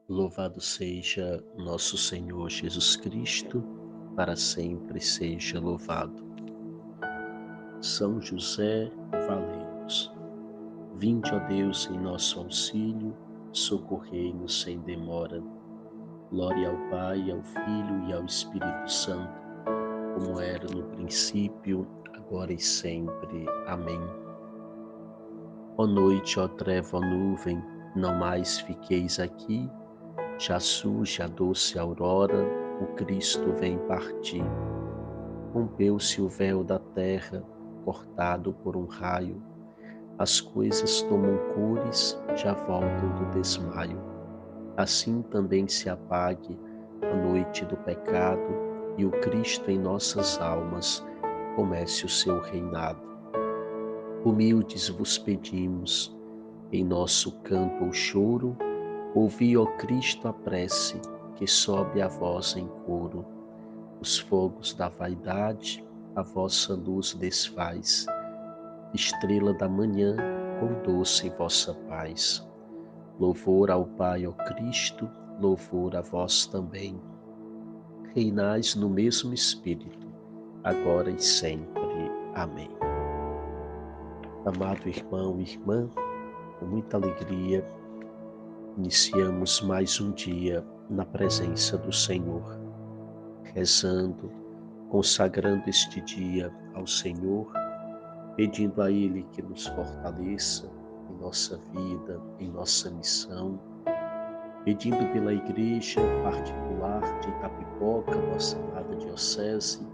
Louvado seja nosso Senhor Jesus Cristo, para sempre seja louvado. São José, valei-nos. Vinde, ó Deus, em nosso auxílio, socorrei-nos sem demora. Glória ao Pai, ao Filho e ao Espírito Santo, como era no princípio, agora e sempre. Amém. Ó noite, ó treva, ó nuvem, não mais fiqueis aqui. Já surge a doce aurora, o Cristo vem partir. Rompeu-se o véu da terra, cortado por um raio. As coisas tomam cores, já voltam do desmaio. Assim também se apague a noite do pecado e o Cristo em nossas almas comece o seu reinado. Humildes vos pedimos, em nosso canto ou choro, ouvi, ó Cristo, a prece que sobe a vós em coro. Os fogos da vaidade a vossa luz desfaz. Estrela da manhã, com doce vossa paz. Louvor ao Pai, ó Cristo, louvor a vós também. Reinais no mesmo Espírito, agora e sempre. Amém. Amado irmão e irmã, com muita alegria, iniciamos mais um dia na presença do Senhor, rezando, consagrando este dia ao Senhor, pedindo a Ele que nos fortaleça em nossa vida, em nossa missão, pedindo pela Igreja particular de Itapipoca, nossa amada diocese,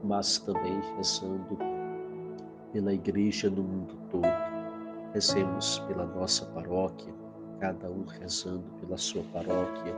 mas também rezando pela Igreja no mundo todo. Rezemos pela nossa paróquia, cada um rezando pela sua paróquia,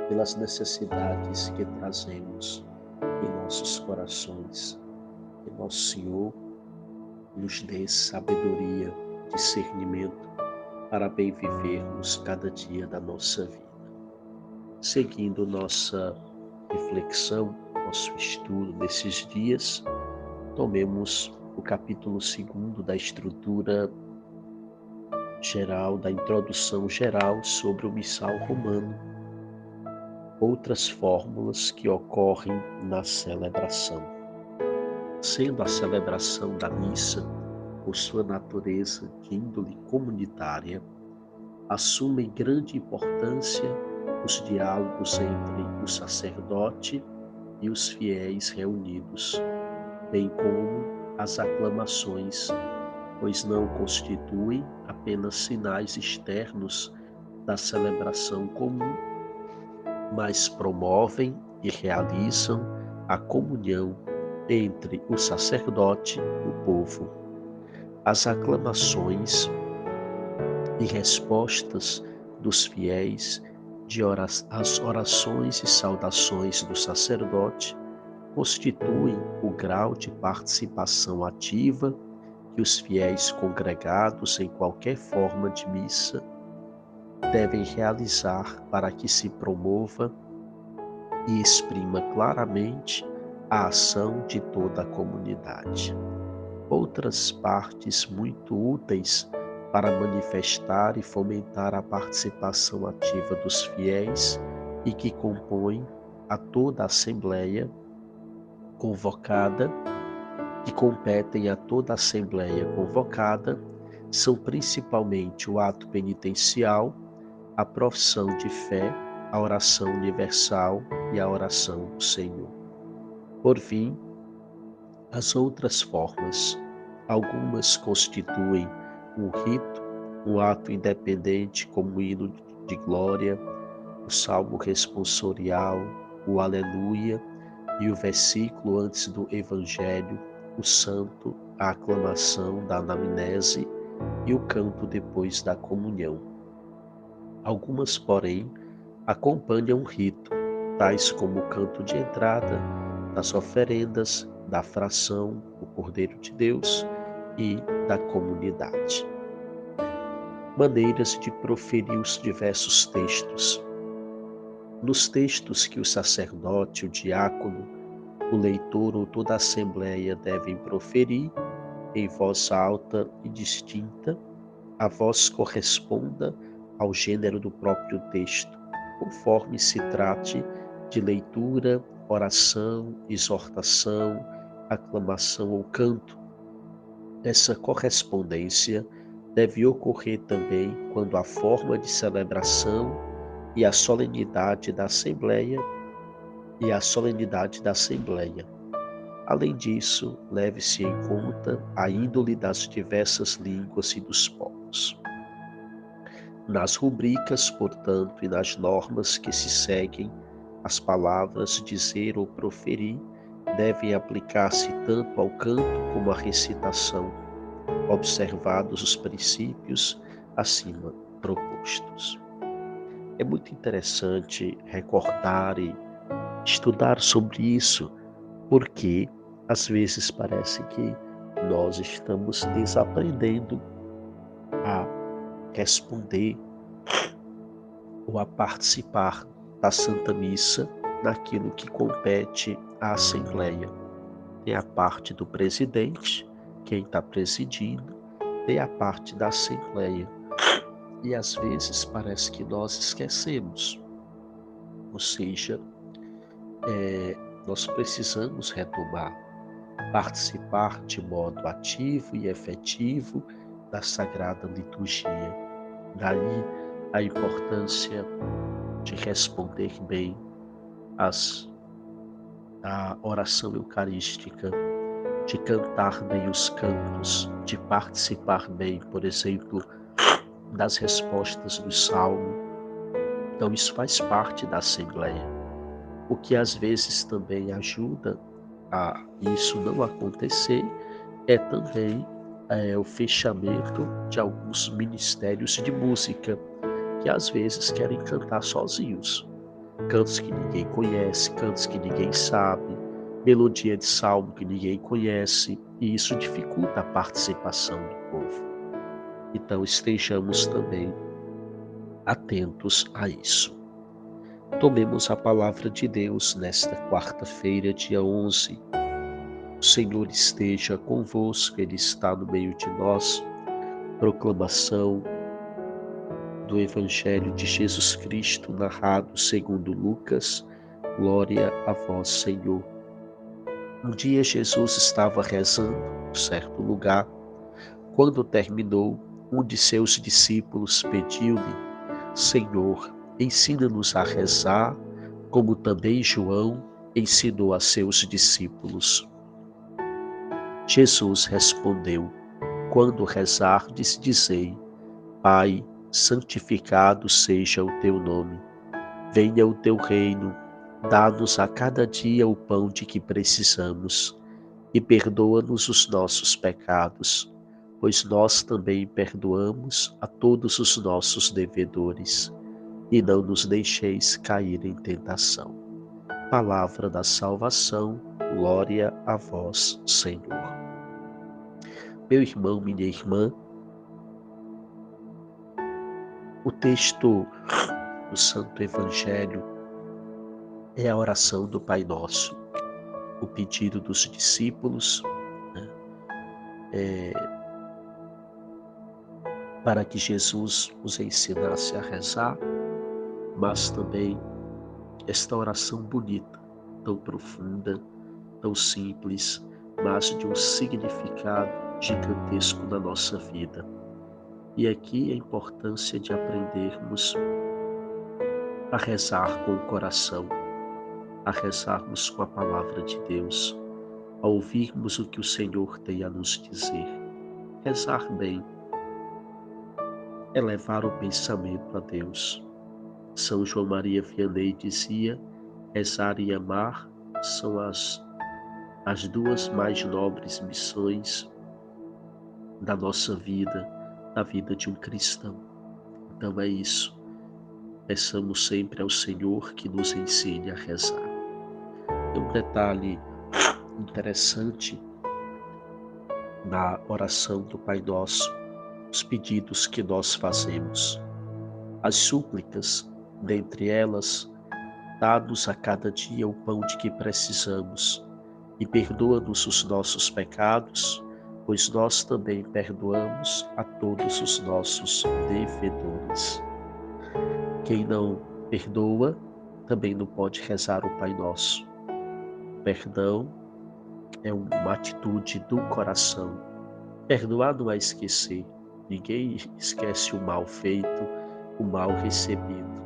pelas necessidades que trazemos em nossos corações. Que nosso Senhor nos dê sabedoria, discernimento para bem vivermos cada dia da nossa vida. Seguindo nossa reflexão, nosso estudo desses dias, tomemos o capítulo 2 da estrutura geral, da introdução geral sobre o missal romano, outras fórmulas que ocorrem na celebração. Sendo a celebração da missa, por sua natureza de índole comunitária, assumem grande importância os diálogos entre o sacerdote e os fiéis reunidos, bem como as aclamações, pois não constituem apenas sinais externos da celebração comum, mas promovem e realizam a comunhão entre o sacerdote e o povo. As aclamações e respostas dos fiéis às orações e saudações do sacerdote constituem o grau de participação ativa que os fiéis congregados em qualquer forma de missa devem realizar para que se promova e exprima claramente a ação de toda a comunidade. Outras partes muito úteis para manifestar e fomentar a participação ativa dos fiéis e que compõem a toda a Assembleia convocada, que competem a toda a Assembleia convocada, são principalmente o ato penitencial, a profissão de fé, a oração universal e a oração do Senhor. Por fim, as outras formas, algumas constituem um rito, um ato independente como o hino de glória, o salmo responsorial, o aleluia e o versículo antes do evangelho, o santo, a aclamação da anamnese e o canto depois da comunhão. Algumas, porém, acompanham o rito, tais como o canto de entrada, das oferendas, da fração, o Cordeiro de Deus e da comunidade. Maneiras de proferir os diversos textos. Nos textos que o sacerdote, o diácono, o leitor ou toda a assembleia devem proferir, em voz alta e distinta, a voz corresponda ao gênero do próprio texto, conforme se trate de leitura, oração, exortação, aclamação ou canto. Essa correspondência deve ocorrer também quando a forma de celebração e a solenidade da Assembleia Além disso, leve-se em conta a índole das diversas línguas e dos povos. Nas rubricas, portanto, e nas normas que se seguem, as palavras dizer ou proferir devem aplicar-se tanto ao canto como à recitação, observados os princípios acima propostos. É muito interessante recordar e estudar sobre isso, porque às vezes parece que nós estamos desaprendendo a responder ou a participar da Santa Missa naquilo que compete à Assembleia. Tem a parte do presidente, quem está presidindo, tem a parte da Assembleia. E às vezes parece que nós esquecemos. Ou seja, nós precisamos retomar, participar de modo ativo e efetivo da Sagrada Liturgia. Daí a importância de responder bem a oração eucarística, de cantar bem os cantos, de participar bem, por exemplo, das respostas do Salmo. Então isso faz parte da Assembleia. O que às vezes também ajuda a isso não acontecer é também o fechamento de alguns ministérios de música, que às vezes querem cantar sozinhos. Cantos que ninguém conhece, cantos que ninguém sabe, melodia de salmo que ninguém conhece, e isso dificulta a participação do povo. Então estejamos também atentos a isso. Tomemos a palavra de Deus nesta quarta-feira, dia 11. O Senhor esteja convosco, Ele está no meio de nós. Proclamação do Evangelho de Jesus Cristo, narrado segundo Lucas. Glória a vós, Senhor. Um dia Jesus estava rezando em certo lugar. Quando terminou, um de seus discípulos pediu-lhe: Senhor, ensina-nos a rezar, como também João ensinou a seus discípulos. Jesus respondeu: Quando rezardes, dizei: Pai, santificado seja o teu nome. Venha o teu reino, dá-nos a cada dia o pão de que precisamos e perdoa-nos os nossos pecados, pois nós também perdoamos a todos os nossos devedores. E não nos deixeis cair em tentação. Palavra da salvação, glória a vós, Senhor. Meu irmão, minha irmã, o texto do Santo Evangelho é a oração do Pai Nosso, o pedido dos discípulos, para que Jesus os ensinasse a rezar, mas também esta oração bonita, tão profunda, tão simples, mas de um significado gigantesco na nossa vida. E aqui a importância de aprendermos a rezar com o coração, a rezarmos com a palavra de Deus, a ouvirmos o que o Senhor tem a nos dizer. Rezar bem é levar o pensamento a Deus. São João Maria Vianney dizia: rezar e amar são as duas mais nobres missões da nossa vida, da vida de um cristão. Então é isso. Peçamos sempre ao Senhor que nos ensine a rezar. Tem um detalhe interessante na oração do Pai Nosso, os pedidos que nós fazemos. As súplicas, dentre elas, dá-nos a cada dia o pão de que precisamos e perdoa-nos os nossos pecados, pois nós também perdoamos a todos os nossos devedores. Quem não perdoa também não pode rezar o Pai Nosso. O perdão é uma atitude do coração. Perdoar não é esquecer. Ninguém esquece o mal feito, o mal recebido,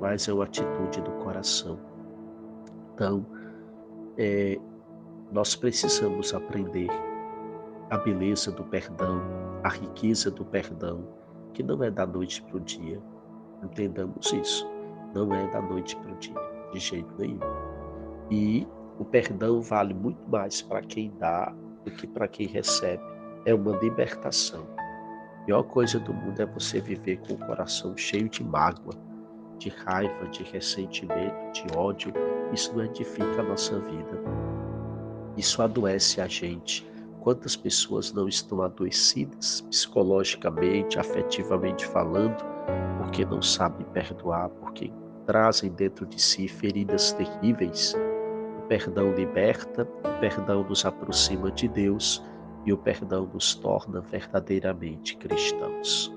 mas é uma atitude do coração. Então, nós precisamos aprender a beleza do perdão, a riqueza do perdão, que não é da noite para o dia. Entendamos isso. Não é da noite para o dia, de jeito nenhum. E o perdão vale muito mais para quem dá do que para quem recebe. É uma libertação. A pior coisa do mundo é você viver com o coração cheio de mágoa, de raiva, de ressentimento, de ódio. Isso não edifica a nossa vida. Isso adoece a gente. Quantas pessoas não estão adoecidas psicologicamente, afetivamente falando, porque não sabem perdoar, porque trazem dentro de si feridas terríveis. O perdão liberta, o perdão nos aproxima de Deus e o perdão nos torna verdadeiramente cristãos.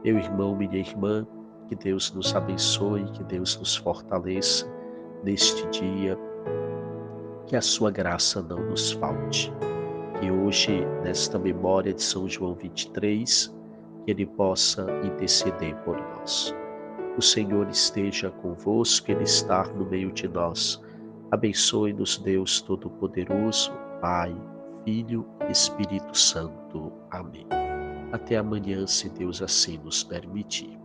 Meu irmão, minha irmã, que Deus nos abençoe, que Deus nos fortaleça neste dia, que a sua graça não nos falte. Que hoje, nesta memória de São João 23, que ele possa interceder por nós. O Senhor esteja convosco, Ele está no meio de nós. Abençoe-nos, Deus Todo-Poderoso, Pai, Filho e Espírito Santo. Amém. Até amanhã, se Deus assim nos permitir.